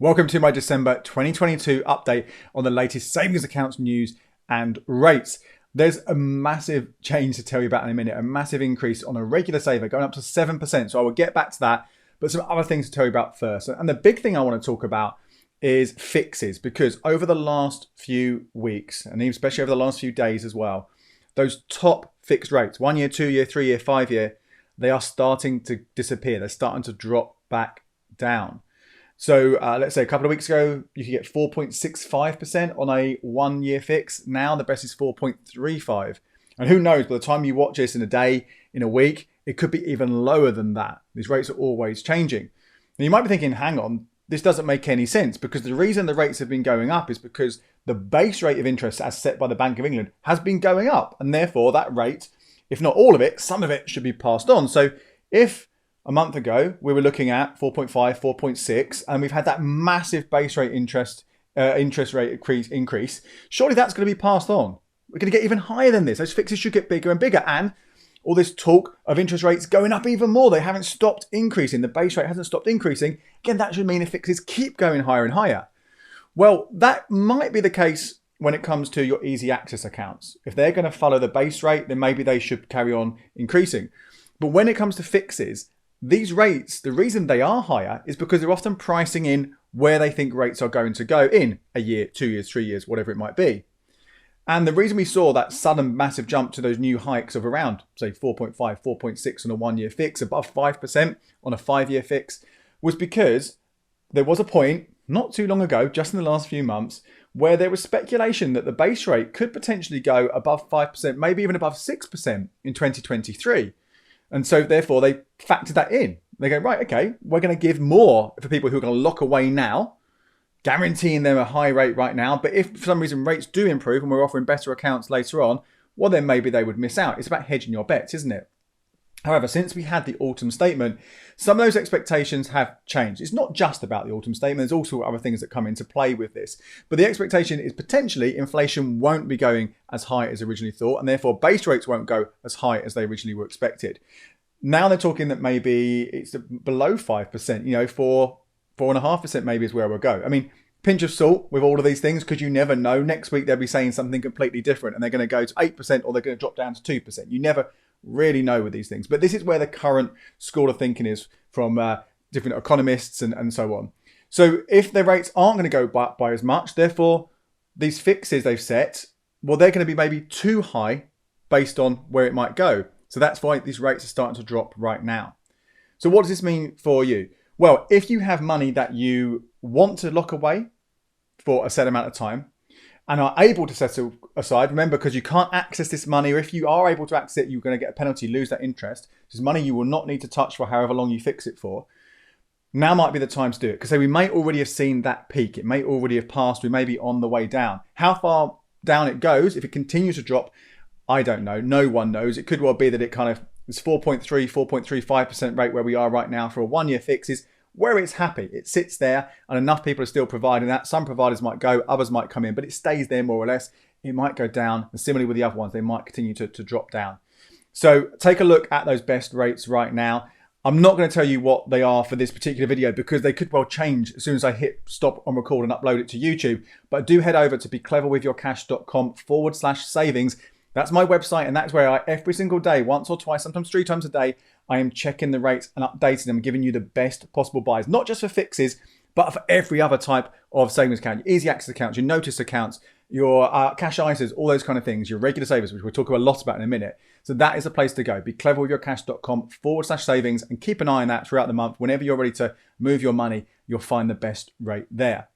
Welcome to my December 2022 update on the latest savings accounts news and rates. There's a massive change to tell you about in a minute, a massive increase on a regular saver going up to 7%. So I will get back to that, but some other things to tell you about first. And the big thing I want to talk about is fixes, because over the last few weeks, and especially over the last few days as well, those top fixed rates, 1 year, 2 year, 3 year, 5 year, they are starting to disappear. They're starting to drop back down. So let's say a couple of weeks ago, you could get 4.65% on a 1 year fix. Now the best is 4.35. And who knows, by the time you watch this in a day, in a week, it could be even lower than that. These rates are always changing. Now you might be thinking, hang on, this doesn't make any sense, because the reason the rates have been going up is because the base rate of interest as set by the Bank of England has been going up. And therefore that rate, if not all of it, some of it should be passed on. So if a month ago, we were looking at 4.5, 4.6, and we've had that massive base rate interest rate increase. Surely that's going to be passed on. We're going to get even higher than this. Those fixes should get bigger and bigger. And all this talk of interest rates going up even more, they haven't stopped increasing. The base rate hasn't stopped increasing. Again, that should mean the fixes keep going higher and higher. Well, that might be the case when it comes to your easy access accounts. If they're going to follow the base rate, then maybe they should carry on increasing. But when it comes to fixes, these rates, the reason they are higher is because they're often pricing in where they think rates are going to go in a year, 2 years, 3 years, whatever it might be. And the reason we saw that sudden massive jump to those new hikes of around, say, 4.5, 4.6 on a 1 year fix, above 5% on a 5 year fix, was because there was a point not too long ago, just in the last few months, where there was speculation that the base rate could potentially go above 5%, maybe even above 6% in 2023. And so therefore they factor that in. They go, right, okay, we're going to give more for people who are going to lock away now, guaranteeing them a high rate right now. But if for some reason rates do improve and we're offering better accounts later on, well, then maybe they would miss out. It's about hedging your bets, isn't it? However, since we had the autumn statement, some of those expectations have changed. It's not just about the autumn statement. There's also other things that come into play with this. But the expectation is potentially inflation won't be going as high as originally thought, and therefore base rates won't go as high as they originally were expected. Now they're talking that maybe it's below 5%, 4.5% maybe is where we'll go. I mean, pinch of salt with all of these things, because you never know. Next week they'll be saying something completely different and they're going to go to 8% or they're going to drop down to 2%. You never really know with these things. But this is where the current school of thinking is from different economists and so on. So if the rates aren't going to go by as much, therefore these fixes they've set, well, they're going to be maybe too high based on where it might go. So that's why these rates are starting to drop right now. So what does this mean for you? Well, if you have money that you want to lock away for a set amount of time and are able to set aside, remember, because you can't access this money, or if you are able to access it, you're going to get a penalty, lose that interest. This is money you will not need to touch for however long you fix it for. Now might be the time to do it, because we may already have seen that peak. It may already have passed. We may be on the way down. How far down it goes, if it continues to drop, I don't know. No one knows. It could well be that it kind of is 4.3, 4.35% rate where we are right now for a 1 year fix is where it's happy. It sits there and enough people are still providing that. Some providers might go, others might come in, but it stays there more or less. It might go down. And similarly with the other ones, they might continue to drop down. So take a look at those best rates right now. I'm not going to tell you what they are for this particular video because they could well change as soon as I hit stop on record and upload it to YouTube. But do head over to becleverwithyourcash.com/savings. That's my website, and that's where every single day, once or twice, sometimes 3 times a day, I am checking the rates and updating them, giving you the best possible buys, not just for fixes, but for every other type of savings account, your easy access accounts, your notice accounts, your cash ISAs, all those kind of things, your regular savers, which we'll talk a lot about in a minute. So that is the place to go. becleverwithyourcash.com/savings, and keep an eye on that throughout the month. Whenever you're ready to move your money, you'll find the best rate there.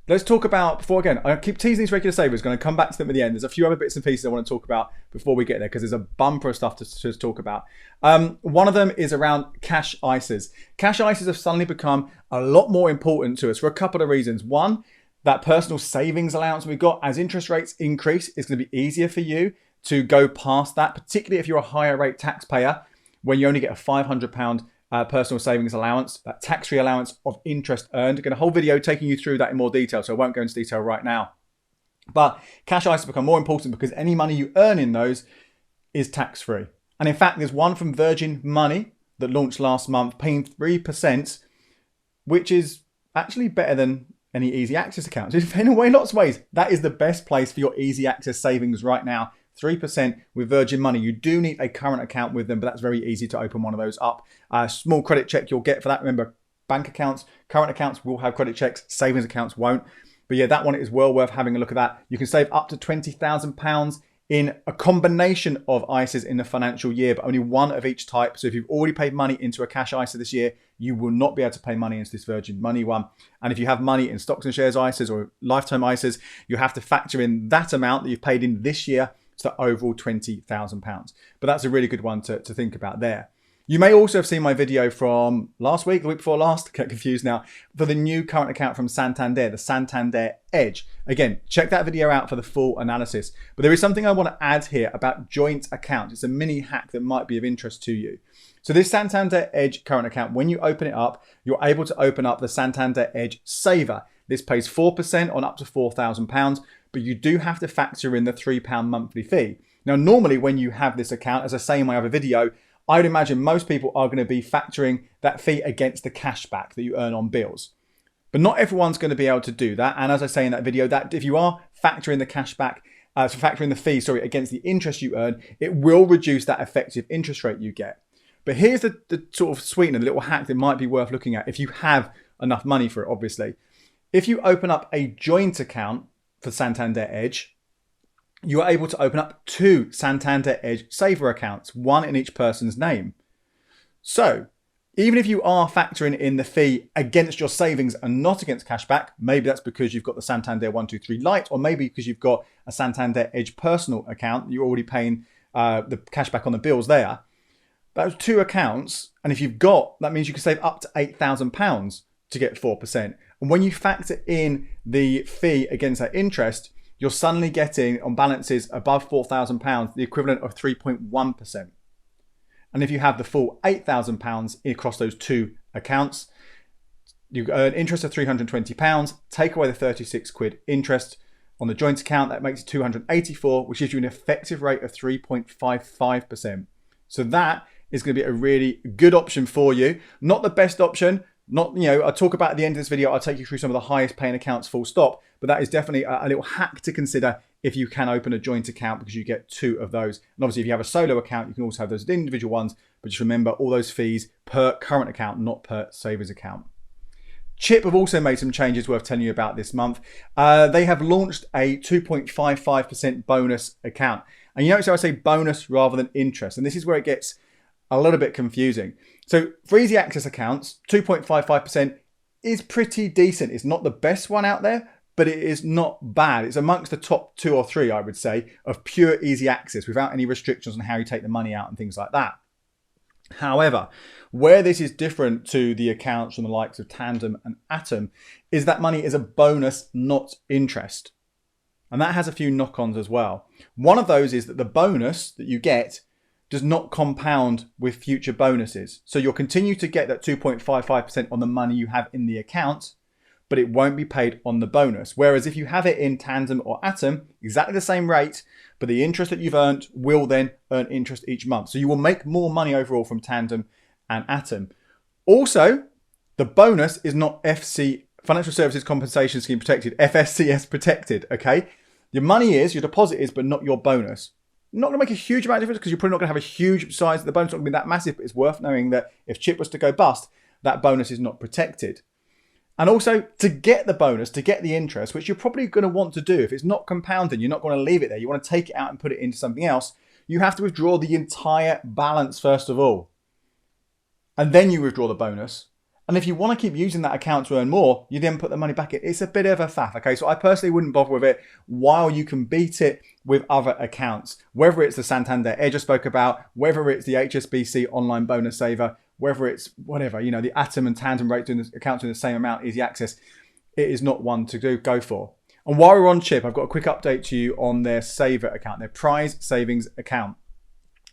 Let's talk about, before again, I keep teasing these regular savers, going to come back to them at the end. There's a few other bits and pieces I want to talk about before we get there, because there's a bumper of stuff to talk about. One of them is around cash ISAs. Cash ISAs have suddenly become a lot more important to us for a couple of reasons. One, that personal savings allowance we've got, as interest rates increase, it's going to be easier for you to go past that, particularly if you're a higher rate taxpayer, when you only get a £500 personal savings allowance, that tax-free allowance of interest earned. I'm going to whole video taking you through that in more detail, so I won't go into detail right now. But cash ISAs become more important because any money you earn in those is tax-free. And in fact, there's one from Virgin Money that launched last month, paying 3%, which is actually better than any easy access accounts. In a way, lots of ways, that is the best place for your easy access savings right now. 3% with Virgin Money. You do need a current account with them, but that's very easy to open one of those up. Small credit check you'll get for that. Remember, bank accounts, current accounts will have credit checks, savings accounts won't. But yeah, that one is well worth having a look at that. You can save up to £20,000 in a combination of ISAs in the financial year, but only one of each type. So if you've already paid money into a cash ISA this year, you will not be able to pay money into this Virgin Money one. And if you have money in stocks and shares ISAs or lifetime ISAs, you have to factor in that amount that you've paid in this year, so overall £20,000. But that's a really good one to think about there. You may also have seen my video from last week, the week before last, get confused now, for the new current account from Santander, the Santander Edge. Again, check that video out for the full analysis. But there is something I want to add here about joint accounts. It's a mini hack that might be of interest to you. So this Santander Edge current account, when you open it up, you're able to open up the Santander Edge Saver. This pays 4% on up to £4,000, but you do have to factor in the £3 monthly fee. Now, normally when you have this account, as I say in my other video, I would imagine most people are going to be factoring that fee against the cashback that you earn on bills. But not everyone's going to be able to do that. And as I say in that video, that if you are factoring the cashback, factoring the fee, against the interest you earn, it will reduce that effective interest rate you get. But here's the sort of sweetener, the little hack that might be worth looking at if you have enough money for it, obviously. If you open up a joint account for Santander Edge, you are able to open up 2 Santander Edge Saver accounts, one in each person's name. So even if you are factoring in the fee against your savings and not against cashback, maybe that's because you've got the Santander 123 Lite, or maybe because you've got a Santander Edge personal account, you're already paying the cashback on the bills there. Those 2 accounts, and if you've got, that means you can save up to £8,000 to get 4%. And when you factor in the fee against that interest, you're suddenly getting, on balances above £4,000, the equivalent of 3.1%. And if you have the full £8,000 across those 2 accounts, you earn interest of £320, take away the 36 quid interest on the joint account, that makes it 284, which gives you an effective rate of 3.55%. So that is going to be a really good option for you. Not the best option. I'll talk about at the end of this video, I'll take you through some of the highest paying accounts full stop, but that is definitely a little hack to consider if you can open a joint account, because you get 2 of those. And obviously if you have a solo account, you can also have those individual ones, but just remember all those fees per current account, not per savers account. Chip have also made some changes worth telling you about this month. They have launched a 2.55% bonus account. And you notice how I say bonus rather than interest, and this is where it gets a little bit confusing. So for easy access accounts, 2.55% is pretty decent. It's not the best one out there, but it is not bad. It's amongst the top 2 or 3, I would say, of pure easy access without any restrictions on how you take the money out and things like that. However, where this is different to the accounts from the likes of Tandem and Atom is that money is a bonus, not interest. And that has a few knock-ons as well. One of those is that the bonus that you get does not compound with future bonuses. So you'll continue to get that 2.55% on the money you have in the account, but it won't be paid on the bonus. Whereas if you have it in Tandem or Atom, exactly the same rate, but the interest that you've earned will then earn interest each month. So you will make more money overall from Tandem and Atom. Also, the bonus is not Financial Services Compensation Scheme protected, FSCS protected, okay? Your money is, your deposit is, but not your bonus. Not going to make a huge amount of difference because you're probably not going to have a huge size. The bonus is not going to be that massive, but it's worth knowing that if Chip was to go bust, that bonus is not protected. And also, to get the bonus, to get the interest, which you're probably going to want to do, if it's not compounding, you're not going to leave it there, you want to take it out and put it into something else, you have to withdraw the entire balance first of all. And then you withdraw the bonus. And if you want to keep using that account to earn more, you then put the money back in. It's a bit of a faff, okay? So I personally wouldn't bother with it while you can beat it with other accounts. Whether it's the Santander Edge I spoke about, whether it's the HSBC online bonus saver, whether it's whatever, the Atom and Tandem rate doing the accounts doing the same amount, easy access, it is not one to go for. And while we're on Chip, I've got a quick update to you on their saver account, their prize savings account.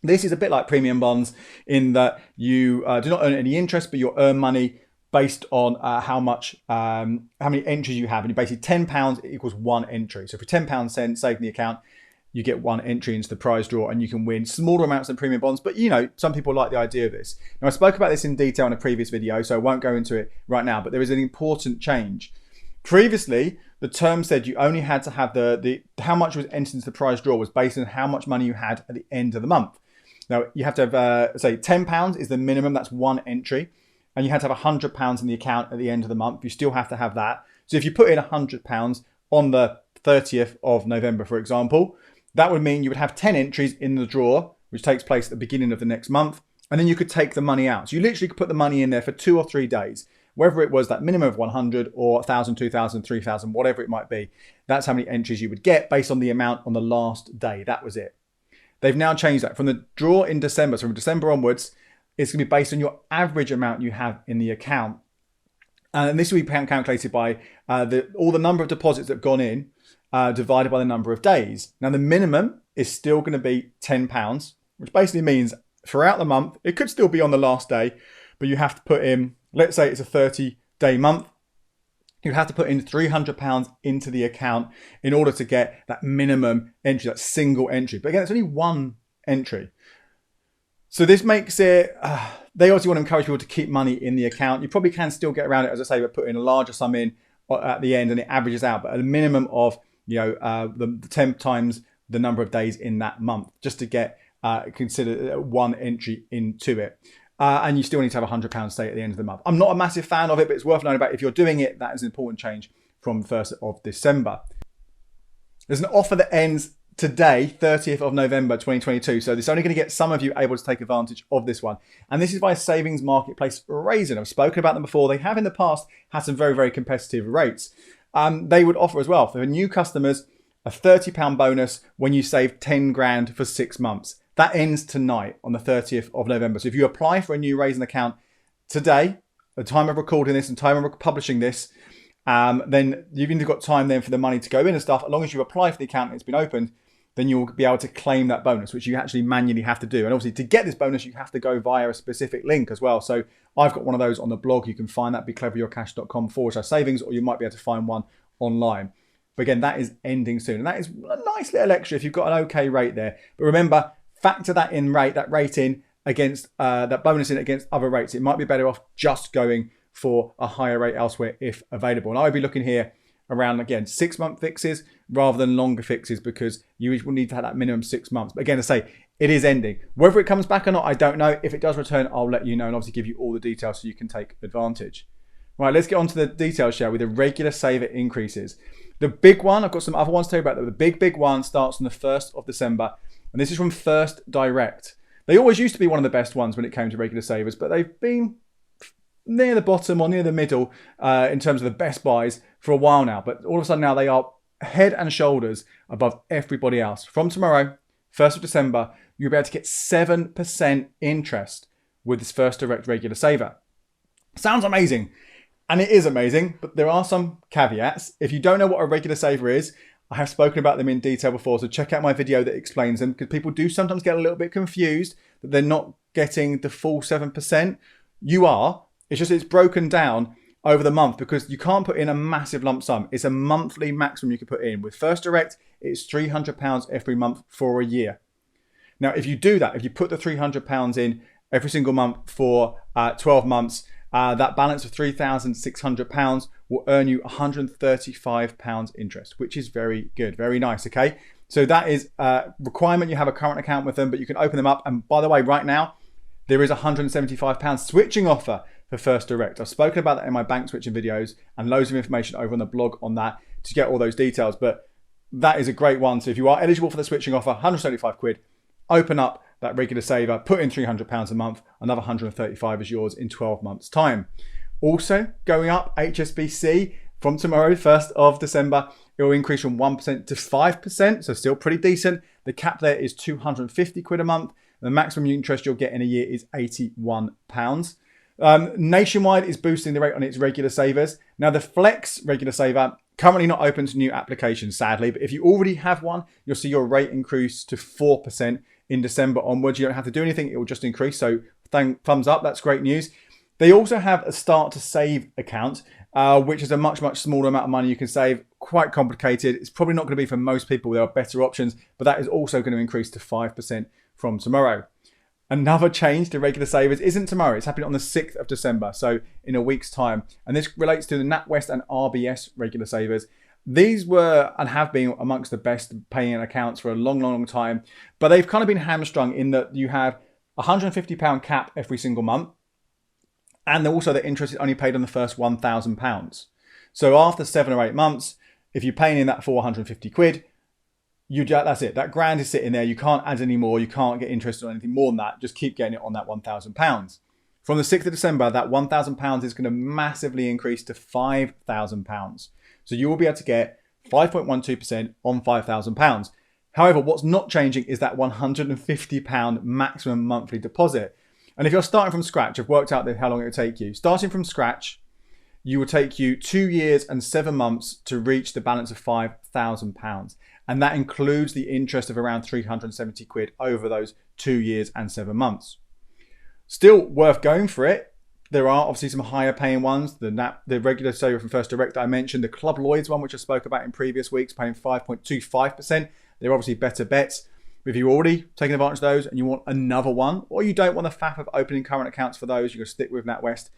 This is a bit like premium bonds in that you do not earn any interest, but you'll earn money based on how many entries you have. And basically £10 equals 1 entry. So for £10 saved in the account, you get one entry into the prize draw and you can win smaller amounts than premium bonds. But you know, some people like the idea of this. Now, I spoke about this in detail in a previous video, so I won't go into it right now, but there is an important change. Previously, the term said you only had to have how much was entered into the prize draw was based on how much money you had at the end of the month. Now, you have to have, say, £10 is the minimum, that's one entry. And you had to have £100 in the account at the end of the month. You still have to have that. So if you put in £100 on the 30th of November, for example, that would mean you would have 10 entries in the draw, which takes place at the beginning of the next month. And then you could take the money out. So you literally could put the money in there for 2 or 3 days, whether it was that minimum of 100 or 1,000, 2,000, 3,000, whatever it might be. That's how many entries you would get based on the amount on the last day. That was it. They've now changed that from the draw in December. So from December onwards, it's going to be based on your average amount you have in the account. And this will be calculated by all the number of deposits that have gone in divided by the number of days. Now, the minimum is still going to be £10, which basically means throughout the month, it could still be on the last day, but you have to put in, let's say it's a 30-day month, you have to put in £300 into the account in order to get that minimum entry, that single entry. But again, it's only one entry. So this makes it, they obviously want to encourage people to keep money in the account. You probably can still get around it, as I say, by putting a larger sum in at the end and it averages out, but at a minimum of, the 10 times the number of days in that month, just to get consider one entry into it. And you still need to have £100 stay at the end of the month. I'm not a massive fan of it, but it's worth knowing about. If you're doing it, that is an important change from the 1st of December. There's an offer that ends today, 30th of November 2022. So this is only going to get some of you able to take advantage of this one. And this is by savings marketplace Raisin. I've spoken about them before. They have in the past had some very, very competitive rates. They would offer as well for new customers a £30 bonus when you save 10 grand for 6 months. That ends tonight on the 30th of November. So if you apply for a new Raisin account today, the time of recording this and time of publishing this, then you've either got time then for the money to go in and stuff. As long as you apply for the account and it's been opened, then you'll be able to claim that bonus, which you actually manually have to do. And obviously to get this bonus, you have to go via a specific link as well. So I've got one of those on the blog. You can find that, becleveryourcash.com/savings, or you might be able to find one online. But again, that is ending soon. And that is a nice little extra if you've got an okay rate there. But remember, factor that rate in against that bonus in against other rates. It might be better off just going for a higher rate elsewhere if available. And I would be looking here around, again, 6-month fixes rather than longer fixes, because you will need to have that minimum 6 months. But again, I say it is ending. Whether it comes back or not, I don't know. If it does return, I'll let you know and obviously give you all the details so you can take advantage. Right, let's get on to the details, shall we? The regular saver increases. The big one, I've got some other ones to tell you about. The big one starts on the 1st of December. And this is from First Direct. They always used to be one of the best ones when it came to regular savers, but they've been near the bottom or near the middle in terms of the best buys for a while now. But all of a sudden now they are head and shoulders above everybody else. From tomorrow, 1st of December, you'll be able to get 7% interest with this First Direct regular saver. Sounds amazing. And it is amazing, but there are some caveats. If you don't know what a regular saver is, I have spoken about them in detail before, so check out my video that explains them, because people do sometimes get a little bit confused that they're not getting the full 7%. You are. It's just it's broken down over the month because you can't put in a massive lump sum. It's a monthly maximum you can put in. With First Direct, it's £300 every month for a year. Now, if you do that, if you put the £300 in every single month for 12 months, that balance of £3,600 will earn you £135 interest, which is very good, very nice, okay? So that is a requirement. You have a current account with them, but you can open them up. And by the way, right now, there is a £175 switching offer for First Direct. I've spoken about that in my bank switching videos and loads of information over on the blog on that to get all those details. But that is a great one. So if you are eligible for the switching offer, £175, open up that regular saver, put in £300 a month, another £135 is yours in 12 months time. Also going up, HSBC from tomorrow, 1st of December, it will increase from 1% to 5%, so still pretty decent. The cap there is £250 a month. The maximum interest you'll get in a year is £81. Nationwide is boosting the rate on its regular savers. Now the Flex regular saver, currently not open to new applications, sadly, but if you already have one, you'll see your rate increase to 4% in December onwards. You don't have to do anything, it will just increase. So thumbs up, that's great news. They also have a start to save account, which is a much smaller amount of money you can save. quite complicated. It's probably not going to be for most people. There are better options, but that is also going to increase to 5% from tomorrow. Another change to regular savers isn't tomorrow. It's happening on the 6th of December, so in a week's time. And this relates to the Natwest and RBS regular savers. These were and have been amongst the best paying accounts for a long time, but they've kind of been hamstrung in that you have £150 cap every single month, and also the interest is only paid on the first £1,000. So after 7 or 8 months, if you're paying in that £450, that's it. That grand is sitting there. You can't add any more. You can't get interest on anything more than that. Just keep getting it on that £1,000. From the 6th of December, that £1,000 is going to massively increase to £5,000. So you will be able to get 5.12% on £5,000. However, what's not changing is that £150 maximum monthly deposit. And if you're starting from scratch, I've worked out how long it will take you. Starting from scratch, you will take you 2 years and 7 months to reach the balance of £5,000. And that includes the interest of around £370 over those 2 years and 7 months. Still worth going for it. There are obviously some higher paying ones. The regular saver from First Direct that I mentioned, the Club Lloyds one, which I spoke about in previous weeks, paying 5.25%. They're obviously better bets. If you're already taking advantage of those and you want another one, or you don't want the faff of opening current accounts for those, you're going to stick with NatWest.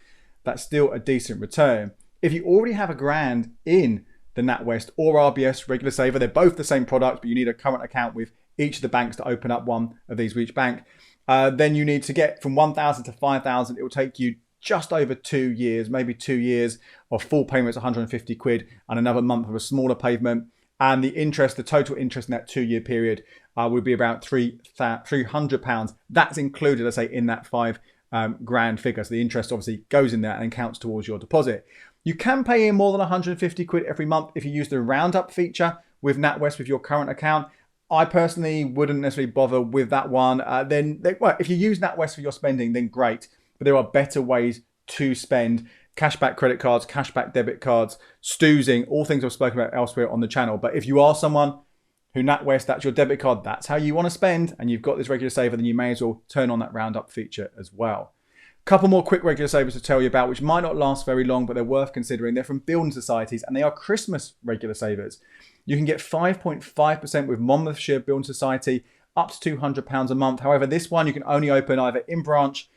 That's still a decent return. If you already have £1,000 in the Natwest or RBS regular saver, they're both the same product, but you need a current account with each of the banks to open up one of these with each bank. Then you need to get from 1,000 to 5,000. It will take you just over 2 years, maybe 2 years of full payments, £150, and another month of a smaller payment. And the interest, the total interest in that 2 year period would be about £300. That's included, I say, in that £5,000 figure. So the interest obviously goes in there and counts towards your deposit. You can pay in more than £150 every month if you use the roundup feature with NatWest with your current account. I personally wouldn't necessarily bother with that one. If you use NatWest for your spending, then great. But there are better ways to spend. Cashback credit cards, cashback debit cards, stoozing, all things I've spoken about elsewhere on the channel. But if you are someone who NatWest, that's your debit card, that's how you want to spend, and you've got this regular saver, then you may as well turn on that roundup feature as well. Couple more quick regular savers to tell you about, which might not last very long, but they're worth considering. They're from building societies, and they are Christmas regular savers. You can get 5.5% with Monmouthshire Building Society, up to £200 a month. However, this one you can only open either in branch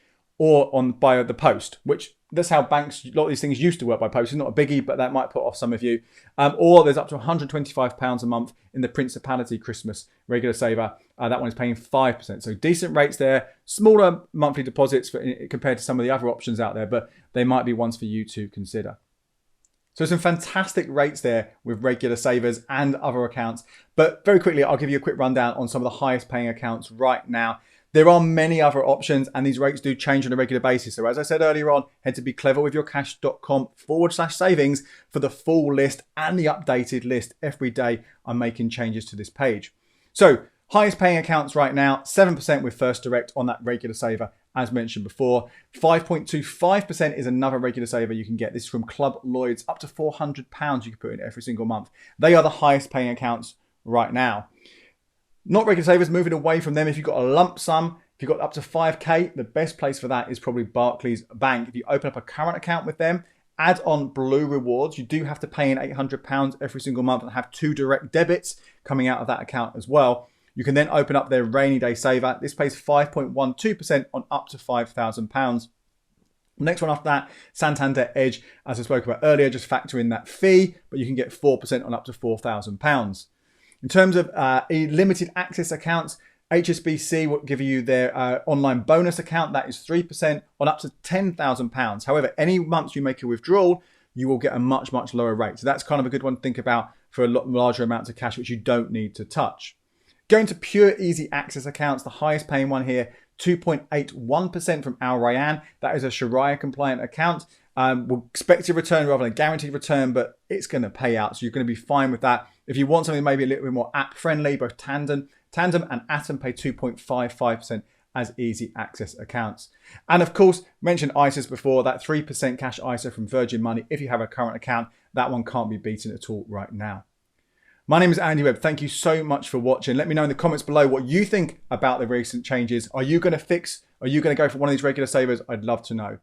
or by the post, which that's how banks, a lot of these things used to work by post. It's not a biggie, but that might put off some of you. Or there's up to £125 a month in the Principality Christmas regular saver. That one is paying 5%. So decent rates there. Smaller monthly deposits compared to some of the other options out there, but they might be ones for you to consider. So some fantastic rates there with regular savers and other accounts. But very quickly, I'll give you a quick rundown on some of the highest paying accounts right now. There are many other options, and these rates do change on a regular basis. So as I said earlier on, head to becleverwithyourcash.com/savings for the full list and the updated list. Every day I'm making changes to this page. So highest paying accounts right now, 7% with First Direct on that regular saver, as mentioned before. 5.25% is another regular saver you can get. This is from Club Lloyds, up to £400 you can put in every single month. They are the highest paying accounts right now. Not regular savers, moving away from them. If you've got a lump sum, if you've got up to 5k, the best place for that is probably Barclays Bank. If you open up a current account with them, add on Blue Rewards, you do have to pay in £800 every single month and have 2 direct debits coming out of that account as well. You can then open up their rainy day saver. This pays 5.12% on up to £5,000. Next one after that, Santander Edge, as I spoke about earlier, just factor in that fee, but you can get 4% on up to £4,000. In terms of limited access accounts, HSBC will give you their online bonus account. That is 3% on up to £10,000. However, any months you make a withdrawal, you will get a much, much lower rate. So that's kind of a good one to think about for a lot larger amounts of cash, which you don't need to touch. Going to pure easy access accounts, the highest paying one here, 2.81% from Al Raisin. That is a Sharia compliant account. We'll expect a return rather than a guaranteed return, but it's going to pay out. So you're going to be fine with that. If you want something maybe a little bit more app friendly, both Tandem and Atom pay 2.55% as easy access accounts. And of course, mentioned ISAs before, that 3% cash ISA from Virgin Money. If you have a current account, that one can't be beaten at all right now. My name is Andy Webb. Thank you so much for watching. Let me know in the comments below what you think about the recent changes. Are you going to go for one of these regular savers? I'd love to know.